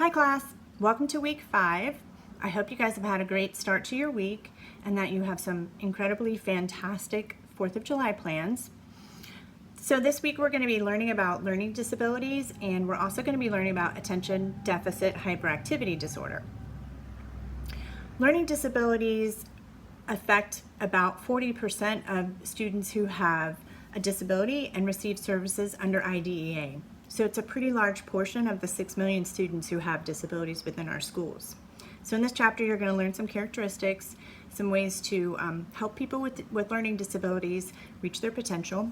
Hi class, welcome to week 5. I hope you guys have had a great start to your week and that you have some incredibly fantastic 4th of July plans. So this week we're going to be learning about learning disabilities, and we're also going to be learning about attention deficit hyperactivity disorder. Learning disabilities affect about 40% of students who have a disability and receive services under IDEA. So it's a pretty large portion of the 6 million students who have disabilities within our schools. So in this chapter, you're going to learn some characteristics, some ways to help people with learning disabilities reach their potential.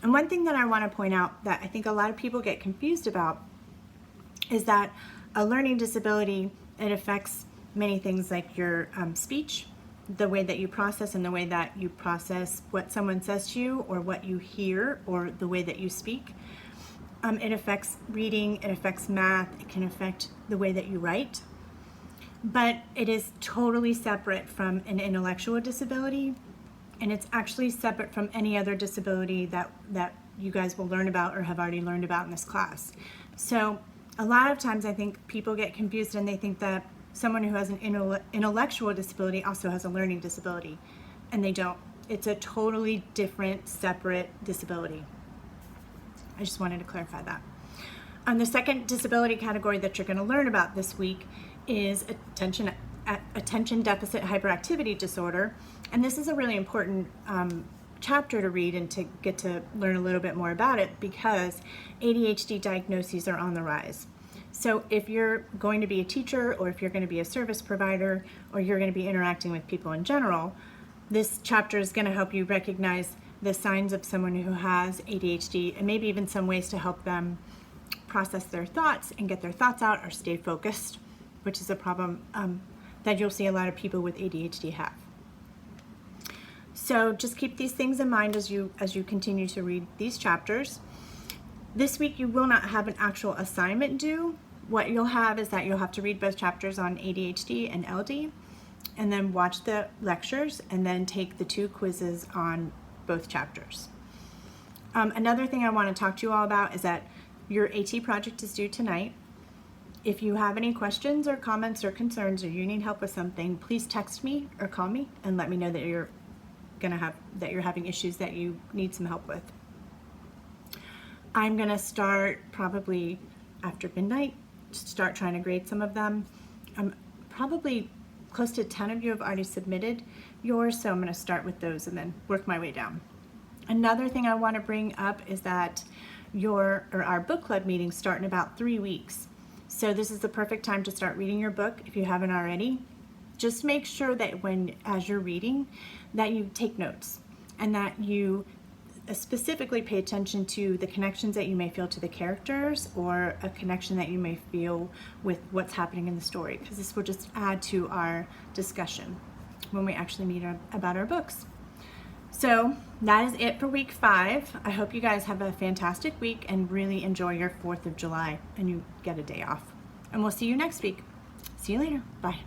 And one thing that I want to point out that I think a lot of people get confused about is that a learning disability, it affects many things like your speech, the way that you process and the way that you process what someone says to you or what you hear or the way that you speak. It affects reading, it affects math, it can affect the way that you write, but it is totally separate from an intellectual disability, and it's actually separate from any other disability that you guys will learn about or have already learned about in this class. So a lot of times I think people get confused and they think that someone who has an intellectual disability also has a learning disability, and they don't. It's a totally different, separate disability. I just wanted to clarify that. The second disability category that you're going to learn about this week is attention deficit hyperactivity disorder. And this is a really important chapter to read and to get to learn a little bit more about it, because ADHD diagnoses are on the rise. So if you're going to be a teacher, or if you're going to be a service provider, or you're going to be interacting with people in general, this chapter is going to help you recognize the signs of someone who has ADHD, and maybe even some ways to help them process their thoughts and get their thoughts out or stay focused, which is a problem that you'll see a lot of people with ADHD have. So just keep these things in mind as you continue to read these chapters. This week you will not have an actual assignment due. What you'll have is that you'll have to read both chapters on ADHD and LD, and then watch the lectures, and then take the 2 quizzes on both chapters. Another thing I want to talk to you all about is that your AT project is due tonight. If you have any questions or comments or concerns, or you need help with something, please text me or call me and let me know that you're having issues that you need some help with. I'm gonna start probably after midnight, start trying to grade some of them. Probably close to 10 of you have already submitted yours, so I'm going to start with those and then work my way down. Another thing I want to bring up is that our book club meetings start in about 3 weeks. So this is the perfect time to start reading your book if you haven't already. Just make sure that as you're reading, that you take notes, and that you specifically pay attention to the connections that you may feel to the characters, or a connection that you may feel with what's happening in the story, because this will just add to our discussion when we actually meet about our books. So that is it for week 5. I hope you guys have a fantastic week and really enjoy your 4th of July and you get a day off. And we'll see you next week. See you later. Bye.